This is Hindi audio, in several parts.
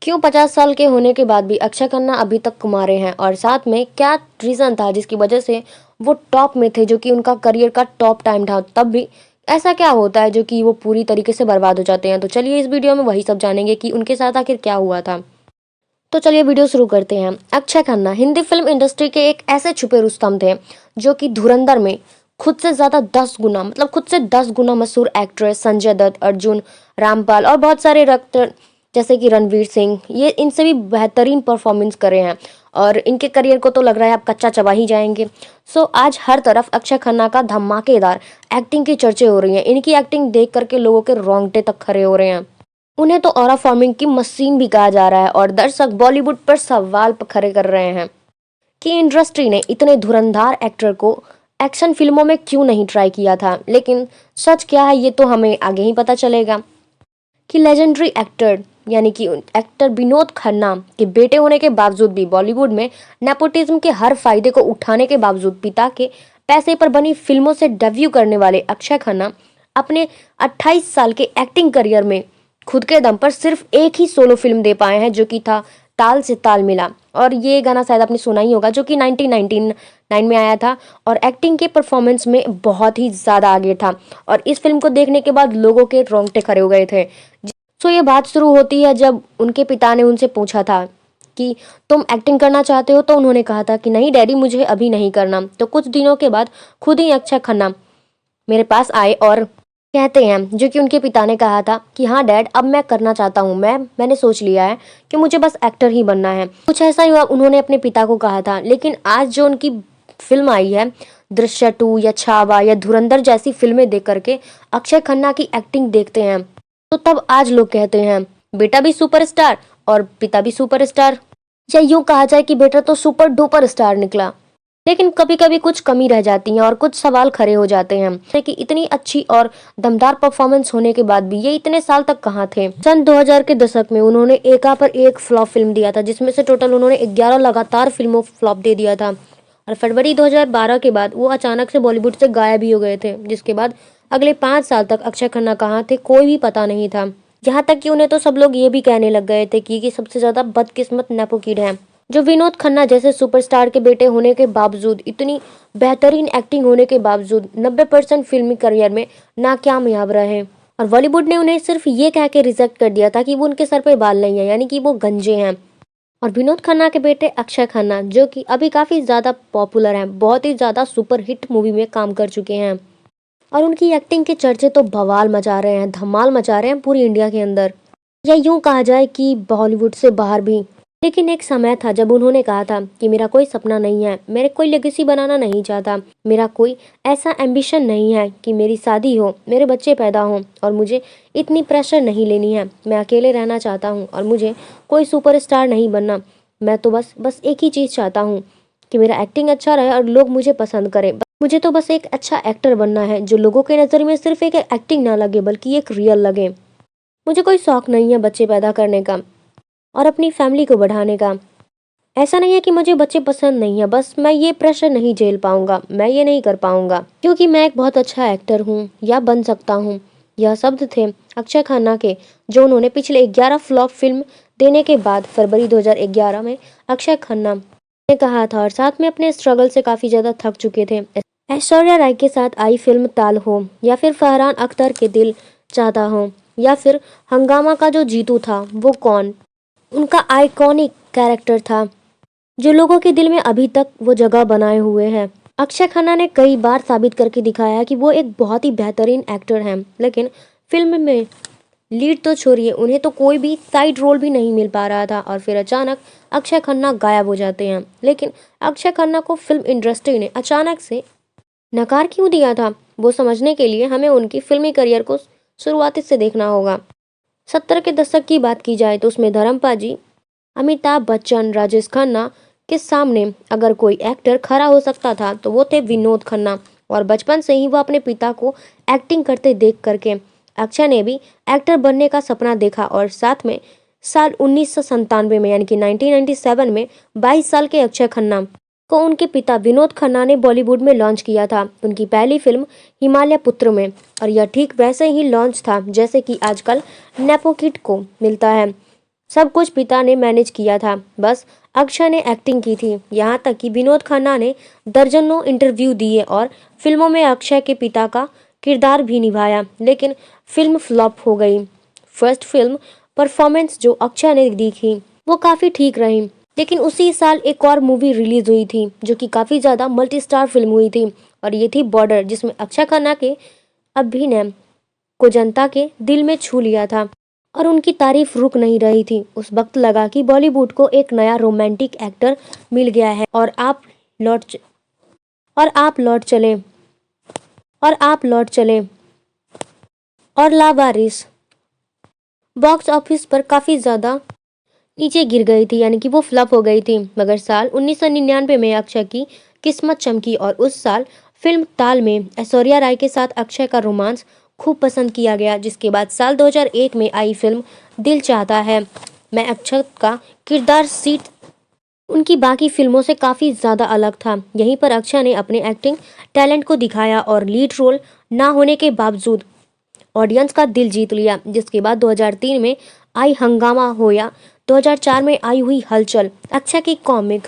क्यों 50 साल के होने के बाद भी अक्षय खन्ना अभी तक कुंवारे हैं, और साथ में क्या रीजन था जिसकी वजह से वो टॉप में थे, जो कि उनका करियर का टॉप टाइम था, तब भी ऐसा क्या होता है जो कि वो पूरी तरीके से बर्बाद हो जाते हैं। तो चलिए इस वीडियो में वही सब जानेंगे कि उनके साथ आखिर क्या हुआ था। तो चलिए वीडियो शुरू करते हैं। अक्षय खन्ना हिंदी फिल्म इंडस्ट्री के एक ऐसे छुपे रुस्तम थे जो कि धुरंधर में खुद से ज्यादा 10 गुना, मतलब खुद से 10 गुना मशहूर एक्ट्रेस संजय दत्त, अर्जुन रामपाल और बहुत सारे एक्टर जैसे कि रणवीर सिंह, ये इनसे भी बेहतरीन परफॉर्मेंस करे हैं और इनके करियर को तो लग रहा है आप कच्चा चबा ही जाएंगे। आज हर तरफ अक्षय खन्ना का धमाकेदार एक्टिंग की चर्चे हो रही हैं। इनकी एक्टिंग देख करके लोगों के रोंगटे तक खड़े हो रहे हैं। उन्हें तो ऑरा फॉर्मिंग की मशीन भी कहा जा रहा है और दर्शक बॉलीवुड पर सवाल खड़े कर रहे हैं कि इंडस्ट्री ने इतने धुरंधर एक्टर को एक्शन फिल्मों में क्यों नहीं ट्राई किया था। लेकिन सच क्या है ये तो हमें आगे ही पता चलेगा कि लेजेंडरी एक्टर यानी कि एक्टर विनोद खन्ना के बेटे होने के बावजूद भी बॉलीवुड में नेपोटिज्म के हर फायदे को उठाने के बावजूद पिता के पैसे पर बनी फिल्मों से डेब्यू करने वाले अक्षय खन्ना अपने 28 साल के एक्टिंग करियर में खुद के दम पर सिर्फ एक ही सोलो फिल्म दे पाए हैं, जो कि था ताल से ताल मिला। और ये गाना शायद आपने सुना ही होगा, जो कि 1999 में आया था और एक्टिंग के परफॉर्मेंस में बहुत ही ज्यादा आगे था। और इस फिल्म को देखने के बाद लोगों के रोंगटे खड़े हो गए थे। ये बात शुरू होती है जब उनके पिता ने उनसे पूछा था कि तुम एक्टिंग करना चाहते हो, तो उन्होंने कहा था कि नहीं डैडी, मुझे अभी नहीं करना। तो कुछ दिनों के बाद खुद ही अक्षय खन्ना मेरे पास आए और कहते हैं, जो कि उनके पिता ने कहा था कि हाँ डैड, अब मैं करना चाहता हूँ, मैंने सोच लिया है कि मुझे बस एक्टर ही बनना है। कुछ ऐसा ही उन्होंने अपने पिता को कहा था। लेकिन आज जो उनकी फिल्म आई है दृश्य 2 या छावा या धुरंधर जैसी फिल्में देख करके अक्षय खन्ना की एक्टिंग देखते हैं, तो तब आज लोग कहते हैं बेटा भी सुपरस्टार और पिता भी सुपरस्टार, या यूं कहा जाए कि बेटा तो सुपर डुपर स्टार निकला। लेकिन कभी कभी कुछ कमी रह जाती है और कुछ सवाल खड़े हो जाते हैं कि इतनी अच्छी और दमदार परफॉर्मेंस होने के बाद भी ये इतने साल तक कहाँ थे। सन 2000 के दशक में उन्होंने एका पर एक फ्लॉप फिल्म दिया था, जिसमें से टोटल उन्होंने 11 लगातार फिल्मों फ्लॉप दे दिया था। और फरवरी 2012 के बाद वो अचानक से बॉलीवुड से गायब भी हो गए थे, जिसके बाद अगले 5 साल तक अक्षय खन्ना कहाँ थे कोई भी पता नहीं था। यहाँ तक कि उन्हें तो सब लोग ये भी कहने लग गए थे कि सबसे ज्यादा बदकिस्मत नेपो किड है, जो विनोद खन्ना जैसे सुपरस्टार के बेटे होने के बावजूद, इतनी बेहतरीन एक्टिंग होने के बावजूद 90% फिल्मी करियर में नाकामयाब रहे। और बॉलीवुड ने उन्हें सिर्फ ये कह के रिजेक्ट कर दिया था कि वो उनके सर पे बाल नहीं है, यानी कि वो गंजे हैं। और विनोद खन्ना के बेटे अक्षय खन्ना, जो कि अभी काफी ज्यादा पॉपुलर हैं, बहुत ही ज्यादा सुपर हिट मूवी में काम कर चुके हैं और उनकी एक्टिंग के चर्चे तो बवाल मचा रहे हैं, धमाल मचा रहे हैं पूरी इंडिया के अंदर, या यूं कहा जाए कि बॉलीवुड से बाहर भी। लेकिन एक समय था जब उन्होंने कहा था कि मेरा कोई सपना नहीं है, मेरे कोई लेगेसी बनाना नहीं चाहता, मेरा कोई ऐसा एम्बिशन नहीं है कि मेरी शादी हो, मेरे बच्चे पैदा हों और मुझे इतनी प्रेशर नहीं लेनी है, मैं अकेले रहना चाहता हूँ और मुझे कोई सुपरस्टार नहीं बनना। मैं तो बस एक ही चीज़ चाहता हूँ कि मेरा एक्टिंग अच्छा रहे और लोग मुझे पसंद करें। मुझे तो बस एक अच्छा एक्टर बनना है जो लोगों के नज़र में सिर्फ एक एक्टिंग ना लगे बल्कि एक रियल लगे। मुझे कोई शौक नहीं है बच्चे पैदा करने का और अपनी फैमिली को बढ़ाने का। ऐसा नहीं है कि मुझे बच्चे पसंद नहीं है, बस मैं ये प्रेशर नहीं झेल पाऊंगा, मैं ये नहीं कर पाऊंगा क्योंकि मैं एक बहुत अच्छा एक्टर हूँ या बन सकता हूँ। यह शब्द थे अक्षय खन्ना के, जो उन्होंने पिछले 11 फ्लॉप फिल्म देने के बाद फरवरी 2011 में अक्षय खन्ना ने कहा था। और साथ में अपने स्ट्रगल से काफी ज्यादा थक चुके थे। ऐश्वर्या राय के साथ आई फिल्म ताल हो, या फिर फरहान अख्तर के दिल चाहता हो, या फिर हंगामा का जो जीतू था वो कौन, उनका आइकॉनिक कैरेक्टर था जो लोगों के दिल में अभी तक वो जगह बनाए हुए है। अक्षय खन्ना ने कई बार साबित करके दिखाया कि वो एक बहुत ही बेहतरीन एक्टर हैं, लेकिन फिल्म में लीड तो छोड़िए, उन्हें तो कोई भी साइड रोल भी नहीं मिल पा रहा था। और फिर अचानक अक्षय खन्ना गायब हो जाते हैं। लेकिन अक्षय खन्ना को फिल्म इंडस्ट्री ने अचानक से नकार क्यों दिया था, वो समझने के लिए हमें उनकी फिल्मी करियर को शुरुआत से देखना होगा। 70 के दशक की बात की जाए तो उसमें धर्मपाजी, अमिताभ बच्चन, राजेश खन्ना के सामने अगर कोई एक्टर खड़ा हो सकता था तो वो थे विनोद खन्ना। और बचपन से ही वो अपने पिता को एक्टिंग करते देख करके अक्षय ने भी एक्टर बनने का सपना देखा। और साथ में साल 1997 में यानी कि 1997 में 22 साल के अक्षय खन्ना को उनके पिता विनोद खन्ना ने बॉलीवुड में लॉन्च किया था, उनकी पहली फिल्म हिमालय पुत्र में। और यह ठीक वैसे ही लॉन्च था जैसे कि आजकल नेपो किड को मिलता है। सब कुछ पिता ने मैनेज किया था, बस अक्षय ने एक्टिंग की थी। यहाँ तक कि विनोद खन्ना ने दर्जनों इंटरव्यू दिए और फिल्मों में अक्षय के पिता का किरदार भी निभाया, लेकिन फिल्म फ्लॉप हो गई। फर्स्ट फिल्म परफॉर्मेंस जो अक्षय ने दी थी वो काफ़ी ठीक रही, लेकिन उसी साल एक और मूवी रिलीज हुई थी जो कि काफ़ी ज़्यादा मल्टी स्टार फिल्म हुई थी, और ये थी बॉर्डर, जिसमें अक्षय खन्ना के अभिनय को जनता के दिल में छू लिया था और उनकी तारीफ रुक नहीं रही थी। उस वक्त लगा कि बॉलीवुड को एक नया रोमांटिक एक्टर मिल गया है, लौट और आप लौट चले और लावारिस बॉक्स ऑफिस पर काफ़ी ज़्यादा नीचे गिर गई थी, यानी कि वो फ्लॉप हो गई थी। मगर साल 1999 में अक्षय की किस्मत चमकी और उस साल फिल्म ताल में ऐश्वर्या राय के साथ अक्षय का रोमांस खूब पसंद किया गया, जिसके बाद साल 2001 में आई फिल्म दिल चाहता है मैं अक्षय का किरदार सीट उनकी बाकी फिल्मों से काफ़ी ज़्यादा अलग था। यहीं पर अक्षय ने अपने एक्टिंग टैलेंट को दिखाया और लीड रोल ना होने के बावजूद ऑडियंस का दिल जीत लिया, जिसके बाद 2003 में आई हंगामा हो या 2004 में आई हुई हलचल, अक्षय की कॉमिक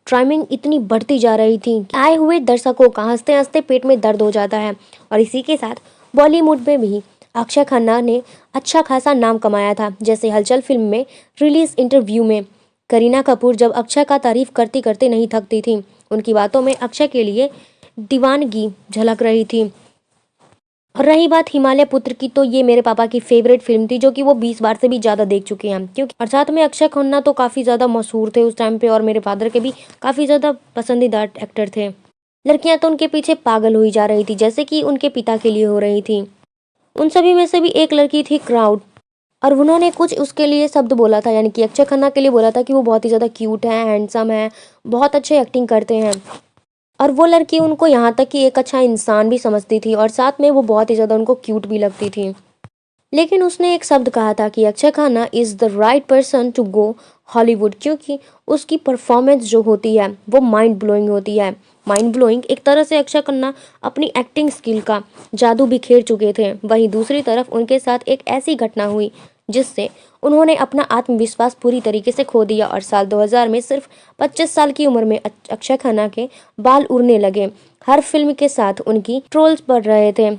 टाइमिंग इतनी बढ़ती जा रही थी कि आए हुए दर्शकों का हंसते हंसते पेट में दर्द हो जाता है। और इसी के साथ बॉलीवुड में भी अक्षय खन्ना ने अच्छा खासा नाम कमाया था। जैसे हलचल फिल्म में रिलीज इंटरव्यू में करीना कपूर जब अक्षय का तारीफ करते करते नहीं थकती थी, उनकी बातों में अक्षय के लिए दीवानगी झलक रही थी। और रही बात हिमालय पुत्र की, तो ये मेरे पापा की फेवरेट फिल्म थी, जो कि वो 20 बार से भी ज़्यादा देख चुके हैं, क्योंकि और साथ में अक्षय खन्ना तो काफ़ी ज़्यादा मशहूर थे उस टाइम पे और मेरे फादर के भी काफ़ी ज़्यादा पसंदीदा एक्टर थे। लड़कियां तो उनके पीछे पागल हुई जा रही थी, जैसे कि उनके पिता के लिए हो रही थी। उन सभी में से भी एक लड़की थी क्राउड, और उन्होंने कुछ उसके लिए शब्द बोला था, यानी कि अक्षय खन्ना के लिए बोला था कि वो बहुत ही ज़्यादा क्यूट है, हैंडसम है, बहुत अच्छे एक्टिंग करते हैं। और वो लड़की उनको यहाँ तक कि एक अच्छा इंसान भी समझती थी और साथ में वो बहुत ही ज़्यादा उनको क्यूट भी लगती थी। लेकिन उसने एक शब्द कहा था कि Akshay Khanna is the right person to go Hollywood, क्योंकि उसकी परफॉर्मेंस जो होती है वो माइंड ब्लोइंग होती है। माइंड ब्लोइंग एक तरह से अक्षय खन्ना अपनी एक्टिंग स्किल का जादू बिखेर चुके थे। वहीं दूसरी तरफ उनके साथ एक ऐसी घटना हुई जिससे उन्होंने अपना आत्मविश्वास पूरी तरीके से खो दिया और साल 2000 में सिर्फ 25 साल की उम्र में अक्षय खन्ना के बाल उड़ने लगे। हर फिल्म के साथ उनकी ट्रोल्स बढ़ रहे थे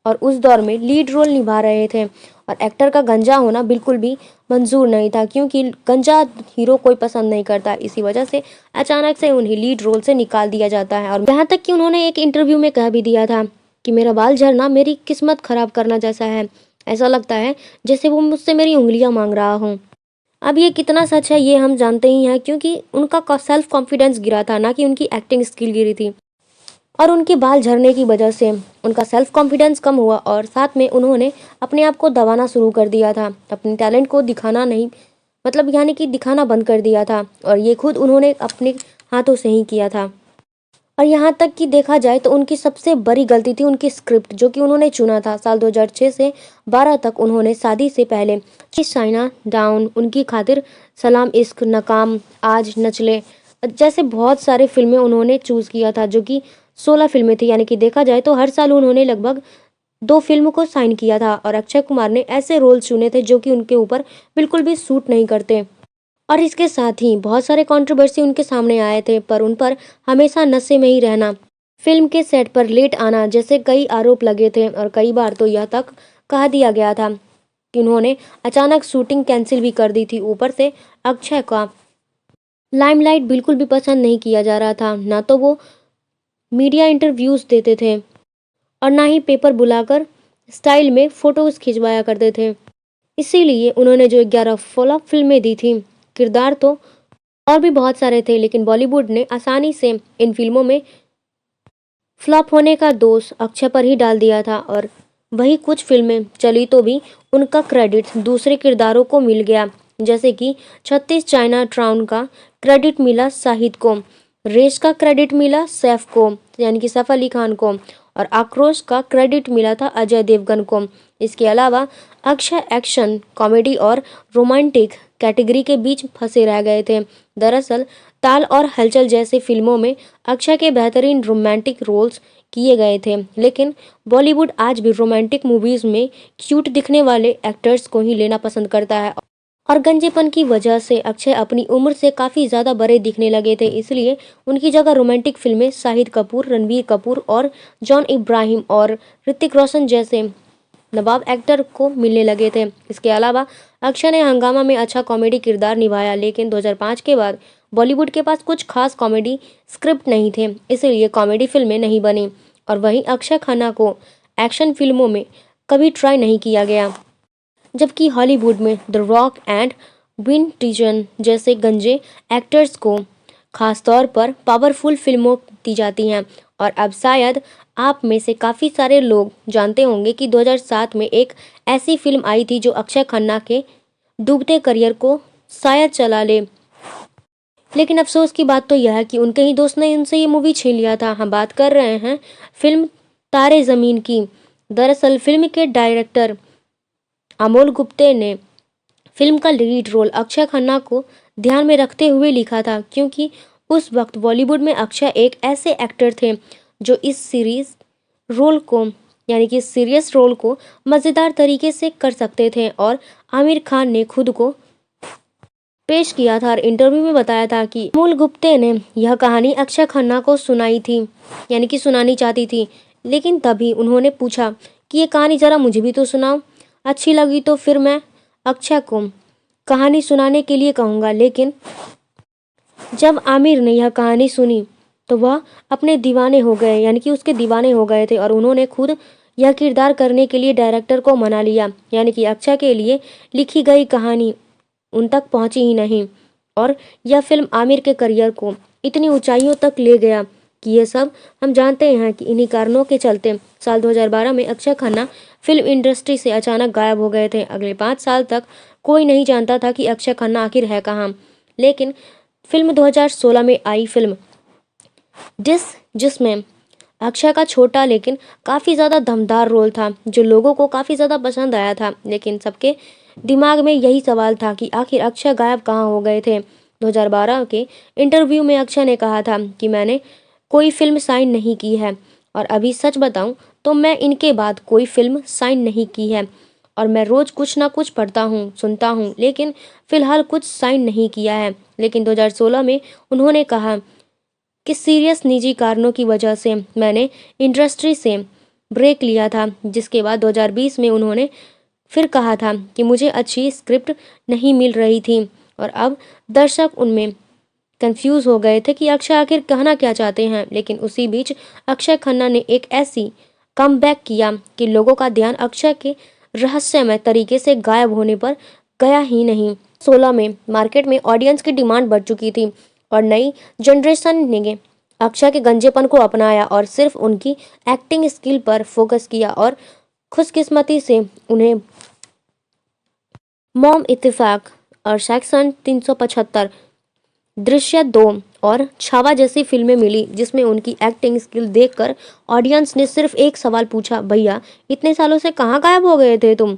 और उस दौर में लीड रोल निभा रहे थे, और एक्टर का गंजा होना बिल्कुल भी मंजूर नहीं था, क्योंकि गंजा हीरो कोई पसंद नहीं करता। इसी वजह से अचानक से उन्हें लीड रोल से निकाल दिया जाता है। और यहाँ तक कि उन्होंने एक इंटरव्यू में कह भी दिया था कि मेरा बाल झड़ना मेरी किस्मत खराब करना जैसा है, ऐसा लगता है जैसे वो मुझसे मेरी उंगलियां मांग रहा हो। अब ये कितना सच है ये हम जानते ही हैं, क्योंकि उनका सेल्फ कॉन्फिडेंस गिरा था, ना कि उनकी एक्टिंग स्किल गिरी थी। और उनके बाल झड़ने की वजह से उनका सेल्फ कॉन्फिडेंस कम हुआ और साथ में उन्होंने अपने आप को दबाना शुरू कर दिया था, अपने टैलेंट को दिखाना नहीं, मतलब यानी कि दिखाना बंद कर दिया था, और ये खुद उन्होंने अपने हाथों से ही किया था। और यहाँ तक कि देखा जाए तो उनकी सबसे बड़ी गलती थी उनकी स्क्रिप्ट, जो कि उन्होंने चुना था। साल 2006 से 12 तक उन्होंने शादी से पहले चाइना डाउन, उनकी खातिर, सलाम इश्क, नकाम, आज नचले जैसे बहुत सारे फिल्में उन्होंने चूज़ किया था, जो कि 16 फिल्में थी। यानी कि देखा जाए तो हर साल उन्होंने लगभग 2 फिल्म को साइन किया था, और अक्षय कुमार ने ऐसे रोल चुने थे जो कि उनके ऊपर बिल्कुल भी सूट नहीं करते। और इसके साथ ही बहुत सारे कंट्रोवर्सी उनके सामने आए थे, पर उन पर हमेशा नशे में ही रहना, फिल्म के सेट पर लेट आना जैसे कई आरोप लगे थे, और कई बार तो यह तक कहा दिया गया था कि उन्होंने अचानक शूटिंग कैंसिल भी कर दी थी। ऊपर से अक्षय का लाइमलाइट बिल्कुल भी पसंद नहीं किया जा रहा था, ना तो वो मीडिया इंटरव्यूज़ देते थे और ना ही पेपर बुलाकर स्टाइल में फ़ोटोज़ खिंचवाया करते थे। इसीलिए उन्होंने जो 11 फ्लॉप फिल्में दी थी, किरदार तो और भी बहुत सारे थे, लेकिन बॉलीवुड ने आसानी से इन फिल्मों में फ्लॉप होने का दोष अक्षय पर ही डाल दिया था। और वही कुछ फिल्में चली तो भी उनका क्रेडिट दूसरे किरदारों को मिल गया, जैसे कि 36 चाइना टाउन का क्रेडिट मिला शाहिद को, रेस का क्रेडिट मिला सैफ को यानी कि सैफ अली खान को, और आक्रोश का क्रेडिट मिला था अजय देवगन को। इसके अलावा अक्षय एक्शन, कॉमेडी और रोमांटिक कैटेगरी के बीच फंसे रह गए थे। दरअसल ताल और हलचल जैसे फिल्मों में अक्षय के बेहतरीन रोमांटिक रोल्स किए गए थे, लेकिन बॉलीवुड आज भी रोमांटिक मूवीज़ में क्यूट दिखने वाले एक्टर्स को ही लेना पसंद करता है और गंजेपन की वजह से अक्षय अपनी उम्र से काफ़ी ज़्यादा बड़े दिखने लगे थे, इसलिए उनकी जगह रोमांटिक फिल्में शाहिद कपूर, रणवीर कपूर और जॉन इब्राहिम और ऋतिक रोशन जैसे नवाब एक्टर को मिलने लगे थे। इसके अलावा अक्षय ने हंगामा में अच्छा कॉमेडी किरदार निभाया, लेकिन 2005 के बाद बॉलीवुड के पास कुछ खास कॉमेडी स्क्रिप्ट नहीं थे, इसलिए कॉमेडी फिल्में नहीं बनी। और वहीं अक्षय खन्ना को एक्शन फिल्मों में कभी ट्राई नहीं किया गया, जबकि हॉलीवुड में the rock and Vin Diesel जैसे गंजे एक्टर्स को खासतौर पर पावरफुल फिल्मों दी जाती हैं। और अब शायद आप में से काफ़ी सारे लोग जानते होंगे कि 2007 में एक ऐसी फिल्म आई थी जो अक्षय खन्ना के डूबते करियर को शायद चला ले, लेकिन अफसोस की बात तो यह है कि उनके ही दोस्त ने उनसे ये मूवी छीन लिया था। हम बात कर रहे हैं फिल्म तारे ज़मीन की। दरअसल फिल्म के डायरेक्टर अमोल गुप्ते ने फिल्म का लीड रोल अक्षय खन्ना को ध्यान में रखते हुए लिखा था, क्योंकि उस वक्त बॉलीवुड में अक्षय एक ऐसे एक्टर थे जो इस सीरियस रोल को मज़ेदार तरीके से कर सकते थे। और आमिर खान ने खुद को पेश किया था और इंटरव्यू में बताया था कि अमोल गुप्ते ने यह कहानी अक्षय खन्ना को सुनानी चाहती थी, लेकिन तभी उन्होंने पूछा कि ये कहानी ज़रा मुझे भी तो सुनाओ, अच्छी लगी तो फिर मैं अक्षय को कहानी सुनाने के लिए कहूँगा। लेकिन जब आमिर ने यह कहानी सुनी तो वह अपने दीवाने हो गए, उसके दीवाने हो गए थे और उन्होंने खुद यह किरदार करने के लिए डायरेक्टर को मना लिया। अक्षय के लिए लिखी गई कहानी उन तक पहुंची ही नहीं और यह फिल्म आमिर के करियर को इतनी ऊंचाइयों तक ले गया कि ये सब हम जानते हैं कि इन्हीं कारणों के चलते साल 2012 में अक्षय खन्ना फिल्म इंडस्ट्री से अचानक गायब हो गए थे। अगले 5 साल तक कोई नहीं जानता था कि अक्षय खन्ना आखिर है कहाँ। लेकिन फिल्म 2016 में आई फिल्म जिसमें अक्षय का छोटा लेकिन काफ़ी ज़्यादा दमदार रोल था, जो लोगों को काफ़ी ज़्यादा पसंद आया था। लेकिन सबके दिमाग में यही सवाल था कि आखिर अक्षय गायब कहाँ हो गए थे। 2012 के इंटरव्यू में अक्षय ने कहा था कि मैंने कोई फिल्म साइन नहीं की है और अभी सच बताऊं तो मैं इनके बाद कोई फिल्म साइन नहीं की है और मैं रोज़ कुछ ना कुछ पढ़ता हूँ, सुनता हूँ, लेकिन फ़िलहाल कुछ साइन नहीं किया है। लेकिन 2016 में उन्होंने कहा कि सीरियस निजी कारणों की वजह से मैंने इंडस्ट्री से ब्रेक लिया था, जिसके बाद 2020 में उन्होंने फिर कहा था कि मुझे अच्छी स्क्रिप्ट नहीं मिल रही थी और अब दर्शक उनमें कंफ्यूज हो गए थे कि अक्षय आखिर कहना क्या चाहते हैं। लेकिन उसी बीच अक्षय खन्ना ने एक ऐसी कमबैक किया कि लोगों का ध्यान अक्षय के रहस्यमय तरीके से गायब होने पर गया ही नहीं। 16 में मार्केट में ऑडियंस की डिमांड बढ़ चुकी थी और नई जनरेशन ने अक्षय के गंजेपन को अपनाया और सिर्फ उनकी एक्टिंग स्किल पर फोकस किया। और खुशकिस्मती से उन्हें मॉम इत्तेफाक और सेक्शन 375, दृश्य 2 और छावा जैसी फिल्में मिली, जिसमें उनकी एक्टिंग स्किल देखकर ऑडियंस ने सिर्फ एक सवाल पूछा, भैया इतने सालों से कहाँ गायब हो गए थे तुम।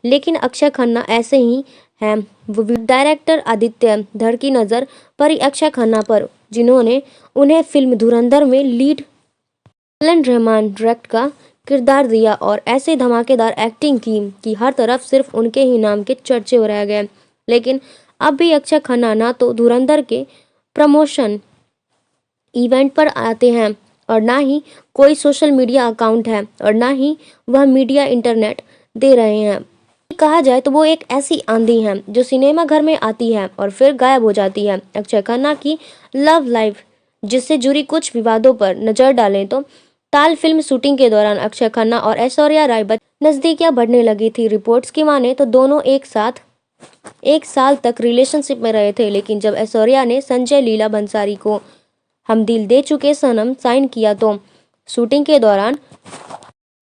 लेकिन अक्षय खन्ना ऐसे ही हैं। डायरेक्टर आदित्य धर की नज़र पड़ी अक्षय खन्ना पर, जिन्होंने उन्हें फिल्म धुरंधर में लीड एलन रहमान डायरेक्ट का किरदार दिया और ऐसे धमाकेदार एक्टिंग की कि हर तरफ सिर्फ उनके ही नाम के चर्चे हो रह गए। लेकिन अब भी अक्षय खन्ना ना तो धुरंधर के प्रमोशन इवेंट पर आते हैं और ना ही कोई सोशल मीडिया अकाउंट है और ना ही वह मीडिया इंटरनेट दे रहे हैं। कहा जाए तो वो एक ऐसी आंधी है जो सिनेमा घर में आती है और फिर गायब हो जाती है। अक्षय खन्ना की लव लाइफ जिससे जुड़ी कुछ विवादों पर नजर डालें तो ताल फिल्म शूटिंग के दौरान अक्षय खन्ना और ऐश्वर्या राय बच्चन नजदीकियां बढ़ने लगी थी। रिपोर्ट्स की माने तो दोनों एक साल तक रिलेशनशिप में रहे थे, लेकिन जब ऐश्वर्या ने संजय लीला बंसारी को हम दिल दे चुके सनम साइन किया तो शूटिंग के दौरान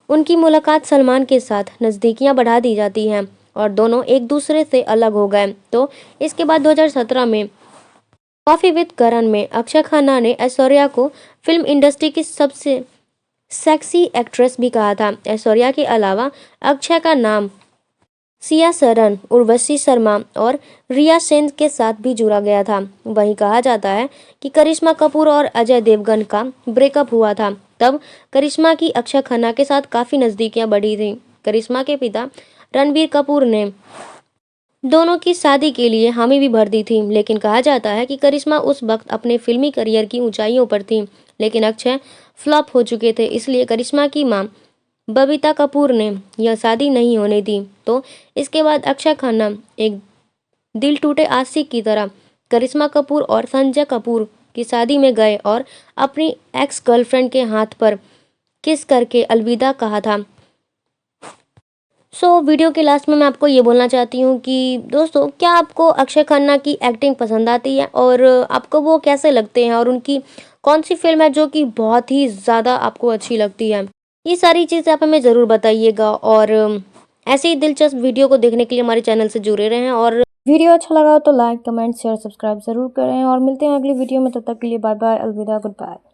उनकी मुलाकात सलमान के साथ नज़दीकियां बढ़ा दी जाती हैं और दोनों एक दूसरे से अलग हो गए। तो इसके बाद 2017 में कॉफी विद करण में अक्षय खन्ना ने ऐश्वर्या को फिल्म इंडस्ट्री की सबसे सेक्सी एक्ट्रेस भी कहा था। ऐश्वर्या के अलावा अक्षय का नाम सिया सरन, उर्वशी शर्मा और रिया सेन के साथ भी जुड़ा गया था। वहीं कहा जाता है कि करिश्मा कपूर और अजय देवगन का ब्रेकअप हुआ था, तब करिश्मा की अक्षय खन्ना के साथ काफ़ी नज़दीकियां बढ़ी थी। करिश्मा के पिता रणबीर कपूर ने दोनों की शादी के लिए हामी भी भर दी थी, लेकिन कहा जाता है कि करिश्मा उस वक्त अपने फिल्मी करियर की ऊंचाइयों पर थी, लेकिन अक्षय फ्लॉप हो चुके थे। इसलिए करिश्मा की मां बबीता कपूर ने यह शादी नहीं होने दी। तो इसके बाद अक्षय खन्ना एक दिल टूटे आशिक की तरह करिश्मा कपूर और संजय कपूर की शादी में गए और अपनी एक्स गर्लफ्रेंड के हाथ पर किस करके अलविदा कहा था। वीडियो के लास्ट में मैं आपको ये बोलना चाहती हूँ कि दोस्तों, क्या आपको अक्षय खन्ना की एक्टिंग पसंद आती है और आपको वो कैसे लगते हैं और उनकी कौन सी फिल्म है जो कि बहुत ही ज़्यादा आपको अच्छी लगती है। ये सारी चीज़ें आप हमें ज़रूर बताइएगा और ऐसे ही दिलचस्प वीडियो को देखने के लिए हमारे चैनल से जुड़े रहें। और वीडियो अच्छा लगा तो लाइक, कमेंट, शेयर, सब्सक्राइब ज़रूर करें और मिलते हैं अगली वीडियो में। तब तक के लिए बाय बाय, अलविदा, गुड बाय।